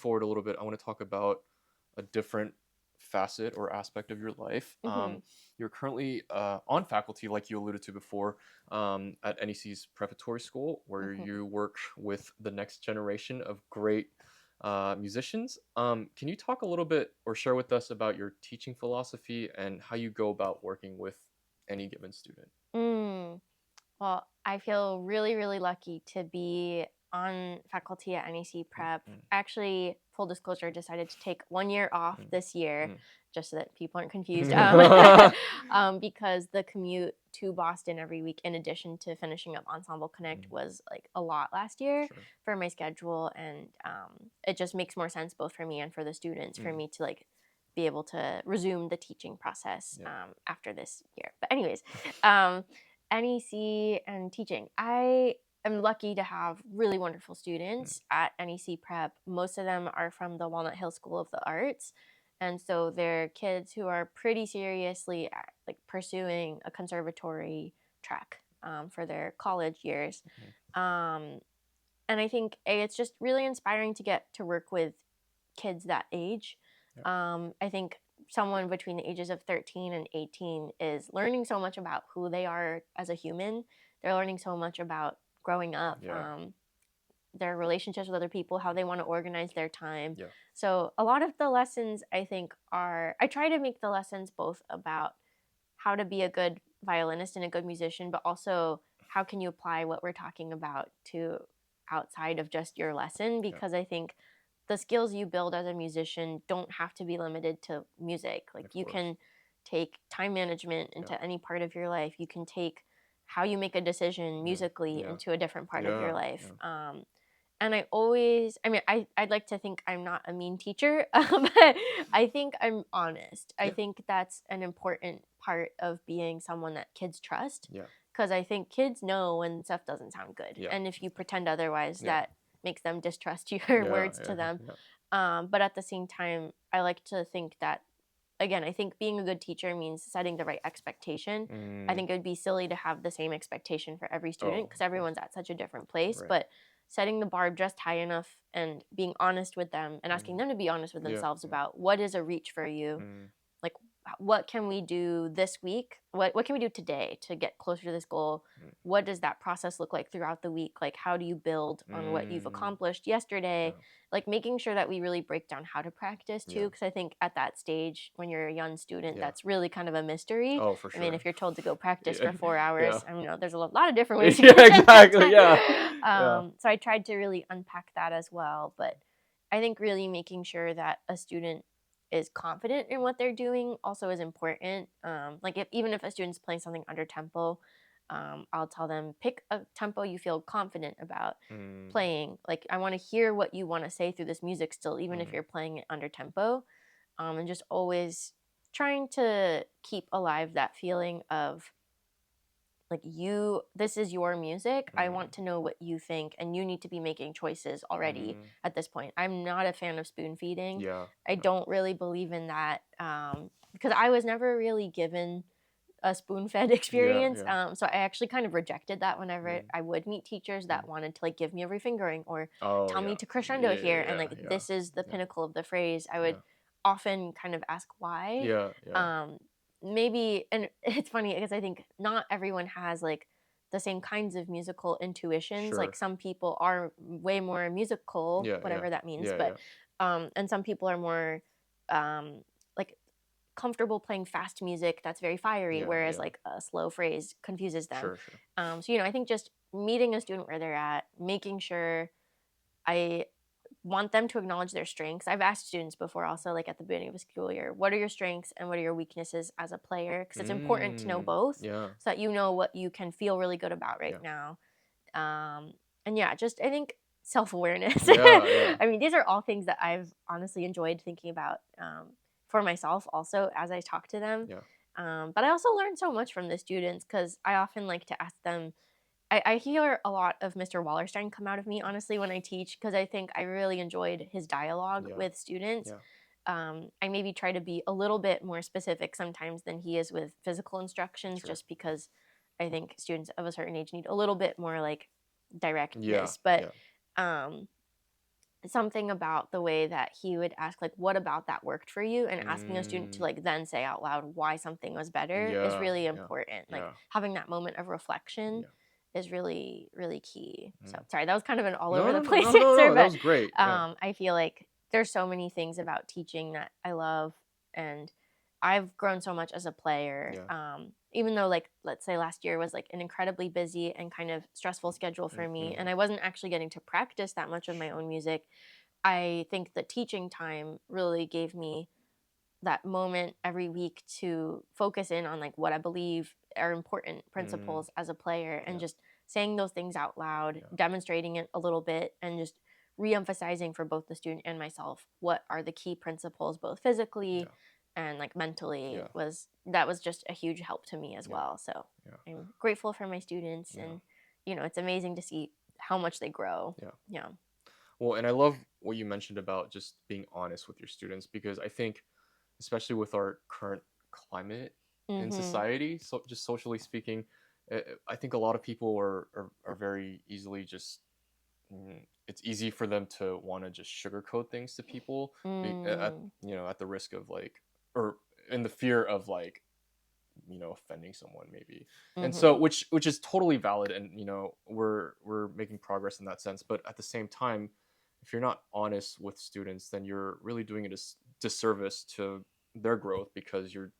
forward a little bit, I want to talk about a different facet or aspect of your life. Mhm. You're currently on faculty, like you alluded to before, at NEC's preparatory school, where Mhm. you work with the next generation of great musicians. Can you talk a little bit or share with us about your teaching philosophy and how you go about working with any given student? Mm. Well, I feel really, really lucky to be on faculty at NEC Mm, Prep. mm, Actually, full disclosure, decided to take 1 year off mm, this year, just so that people aren't confused, mm. because the commute to Boston every week, in addition to finishing up Ensemble Connect, Mm, was like a lot last year sure. for my schedule, and it just makes more sense both for me and for the students for Mm, me to like be able to resume the teaching process yeah. after this year. But anyways, um, NEC and teaching. I am lucky to have really wonderful Mm, students at NEC Prep. Most of them are from the Walnut Hill School of the Arts. And so they're kids who are pretty seriously like pursuing a conservatory track for their college years. mm, Um, and I think it's just really inspiring to get to work with kids that age. yeah. I think someone between the ages of 13 and 18 is learning so much about who they are as a human. They're learning so much about growing up, Yeah. their relationships with other people, how they want to organize their time. Yeah. So, a lot of the lessons I think I try to make the lessons both about how to be a good violinist and a good musician, but also how can you apply what we're talking about to outside of just your lesson, Yeah. because I think the skills you build as a musician don't have to be limited to music. Like Of you course. can take time management Yeah. into any part of your life. You can take how you make a decision Mm, musically yeah. into a different part of your Yeah. life. Yeah. And I'd like to think I'm not a mean teacher, but I think I'm honest. I Yeah. think that's an important part of being someone that kids trust, Yeah. because I think kids know when stuff doesn't sound good. Yeah. And if you pretend otherwise, Yeah. that makes them distrust your Yeah. words to Yeah. them. Yeah. But at the same time, I like to think that, again, I think being a good teacher means setting the right expectation. I Mm, think it would be silly to have the same expectation for every student oh, because of course. everyone's at such a different place. Right. But setting the bar just high enough and being honest with them and asking Mm, them to be honest with yeah. themselves Yeah. about what is a reach for you, Mm, like what can we do this week, what can we do today to get closer to this goal, mm, what does that process look like throughout the week, like how do you build on what you've mm, accomplished yesterday, yeah. like making sure that we really break down how to practice too, Yeah. because I think at that stage when you're a young student Yeah. that's really kind of a mystery. Oh, for I mean, sure. if you're told to go practice Yeah. for 4 hours, Yeah. I don't know, there's a lot of different ways to Yeah. get to that Exactly. Yeah. time. Yeah. So I tried to really unpack that as well, but I think really making sure that a student is confident in what they're doing also is important. Like even if a student's playing something under tempo, I'll tell them pick a tempo you feel confident about Mm, playing. Like I want to hear what you want to say through this music still, even if mm, you're playing it under tempo, and just always trying to keep alive that feeling of like this is your music, I want mm, to know what you think, and you need to be making choices already mm, at this point. I'm not a fan of spoon feeding. yeah. I Yeah. don't really believe in that, because I was never really given a spoon fed Yeah. experience, Yeah. so I actually kind of rejected that whenever Mm, I would meet teachers mm. that wanted to like give me a refingering or Oh, tell me yeah. to crescendo Yeah. here and Yeah. like Yeah. this is the Yeah. pinnacle of the phrase. I would Yeah. often kind of ask why. Yeah. Yeah. um Maybe, and it's funny because I think not everyone has like the same kinds of musical intuitions. Like Sure. some people are way more musical, Yeah. Yeah. whatever that means, Yeah. but Yeah. and some people are more like comfortable playing fast music that's very fiery, Yeah. whereas Yeah. like a slow phrase confuses them. Sure. Sure. So I think just meeting a student where they're at, making sure I want them to acknowledge their strengths. I've asked students before also, like at the beginning of a school year, what are your strengths and what are your weaknesses as a player? Because it's important to know Mm, both yeah. so that you know what you can feel really good about right Yeah. now. And yeah, just I think self awareness. Yeah. Yeah. I mean, these are all things that I've honestly enjoyed thinking about for myself also as I talk to them. Yeah. But I also learn so much from the students because I often like to ask them. I hear a lot of Mr. Wallerstein come out of me, honestly, when I teach, because I think I really enjoyed his dialogue Yeah. with students. Yeah. I maybe try to be a little bit more specific sometimes than he is with physical instructions, Sure. just because I think students of a certain age need a little bit more like Yeah. directness. But Yeah. um, something about the way that he would ask, like, "What about that worked for you?" And asking a student to, Mm, like, then say out loud why something was better is yeah, really yeah, important. Like, yeah, having that moment of reflection yeah. is really, really key. So, Mm. sorry, that was kind of an all No, over the no, no, no, place no, answer, no. That but, was great. Yeah. I feel like there's so many things about teaching that I love, and I've grown so much as a player. Yeah. Even though, like, let's say last year was like an incredibly busy and kind of stressful schedule for me, Mm-hmm. and I wasn't actually getting to practice that much of my own music. I think the teaching time really gave me that moment every week to focus in on like what I believe are important Mm, principles as a player, and yeah, just saying those things out loud, yeah, demonstrating it a little bit, and just re-emphasizing for both the student and myself what are the key principles both physically yeah, and like mentally. yeah, Was just a huge help to me as yeah, well. So yeah, I'm grateful for my students, yeah, and it's amazing to see how much they grow. yeah. Yeah. Well, and I love what you mentioned about just being honest with your students because I think, especially with our current climate in Mhm. society, so just socially speaking, I think a lot of people are very easily just it's easy for them to want to just sugarcoat things to people at Mm. at the risk of like or in the fear of like offending someone maybe. And so Mhm. which is totally valid, and we're making progress in that sense, but at the same time, if you're not honest with students, then you're really doing a disservice to their growth because you're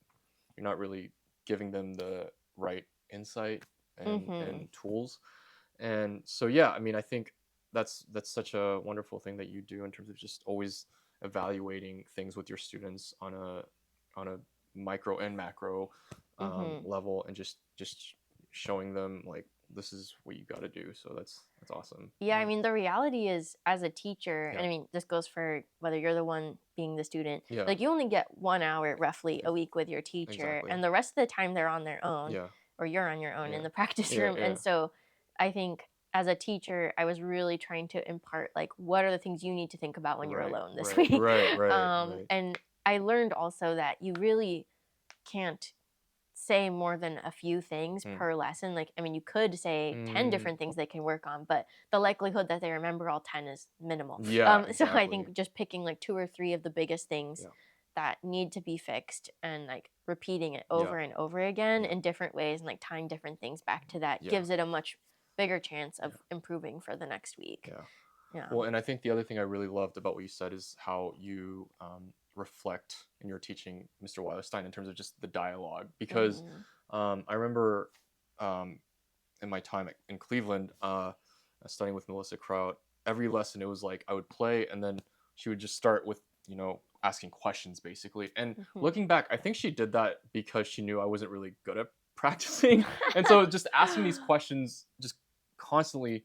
not really giving them the right insight and Mhm. tools. And so yeah, I mean, I think that's such a wonderful thing that you do in terms of just always evaluating things with your students on a micro and macro Mhm. level, and just showing them like this is what you got to do. So that's awesome. Yeah, I mean, the reality is, as a teacher, and Yeah, I mean, this goes for whether you're the one being the student, yeah, like, you only get 1 hour roughly a ex- week with your teacher, exactly. and the rest of the time they're on their own, Yeah, or you're on your own in yeah, the practice yeah, room. yeah. And so I think as a teacher, I was really trying to impart, like, what are the things you need to think about when you're Right, alone this right, week? right, right, right. And I learned also that you really can't say more than a few things Mm. per lesson. Like, I mean, you could say 10 Mm, different things they can work on, but the likelihood that they remember all 10 is minimal. yeah, So I exactly. think just picking like two or three of the biggest things Yeah, that need to be fixed, and like repeating it yeah, over and over again yeah, in different ways, and like tying different things back to that yeah, gives it a much bigger chance of yeah, improving for the next week. yeah. Yeah. Well, and I think the other thing I really loved about what you said is how you reflect in your teaching Mr. Weilerstein in terms of just the dialogue. Because Hmm. I remember um, in my time in Cleveland, studying with Melissa Kraut, every lesson it was like I would play, and then she would just start with asking questions basically. And Hmm. looking back, I think she did that because she knew I wasn't really good at practicing, and so just asking these questions just constantly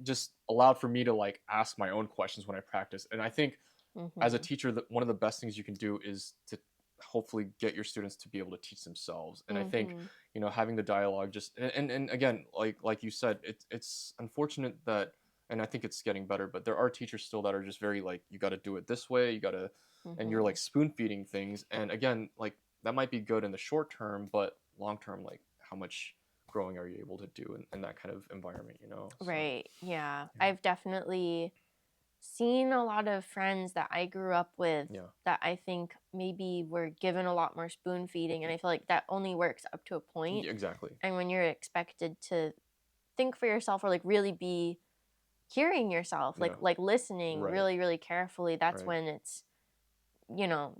just allowed for me to like ask my own questions when I practice. And I think as a Hmm. teacher, that one of the best things you can do is to hopefully get your students to be able to teach themselves. And I think Hmm. having the dialogue just and again, like you said, it's unfortunate that, and I think it's getting better, but there are teachers still that are just very like you got to do it this way, you got to, and you're Hmm. like spoon feeding things. And again, like that might be good in the short term, but long term, like how much growing are you able to do in that kind of environment. So Right. Yeah. yeah, I've definitely seen a lot of friends that I grew up with yeah, that I think maybe were given a lot more spoon feeding. And I feel like that only works up to a point. yeah, exactly. And when you're expected to think for yourself, or like really be hearing yourself, like Yeah, listening right, really, really carefully, that's right, when it's,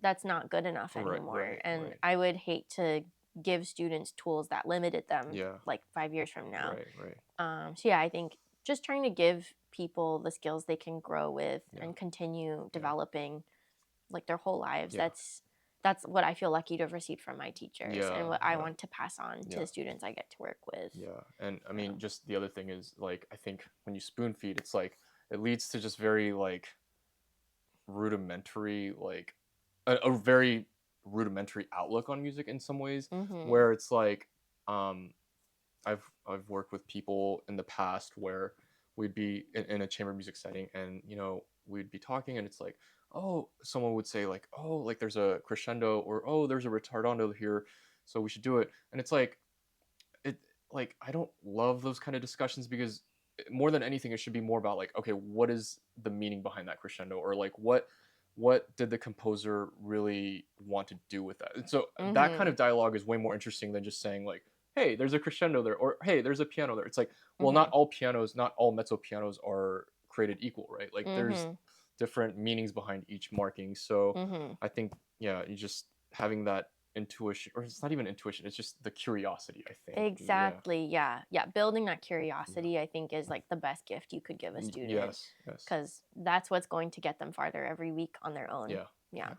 that's not good enough right, anymore. right, And right. I would hate to give students tools that limited them Yeah, like 5 years from now. right, right. So yeah, I think just trying to give people the skills they can grow with Yeah, and continue yeah, developing like their whole lives. yeah, That's what I feel lucky to have received from my teachers, yeah, and what I yeah, want to pass on to yeah, the students I get to work with. yeah. And I Yeah. mean, just the other thing is like I think when you spoon feed, it's like it leads to just very like rudimentary, like a very rudimentary outlook on music in some ways, Mhm. where it's like um I've worked with people in the past where we'd be in a chamber music setting, and we'd be talking, and it's like, oh, someone would say like, oh, like there's a crescendo, or oh, there's a retardando here, so we should do it. And it's like it like I don't love those kind of discussions because more than anything, it should be more about like, okay, what is the meaning behind that crescendo, or like what did the composer really want to do with that? And so that kind Mhm. of dialogue is way more interesting than just saying like, hey, there's a crescendo there, or hey, there's a piano there. It's like, well, not Mhm. all pianos, not all mezzo pianos are created equal, right? Like there's Mhm. different meanings behind each marking. So Mhm. I think, yeah, you just having that intuition, or it's not even intuition, it's just the curiosity, I think. Yeah. Exactly. Yeah. Yeah. Building that Yeah. curiosity, I think, is like the best gift you could give a student Yes. Yes. because that's what's going to get them farther every week on their own. Yeah. Yeah. Yeah.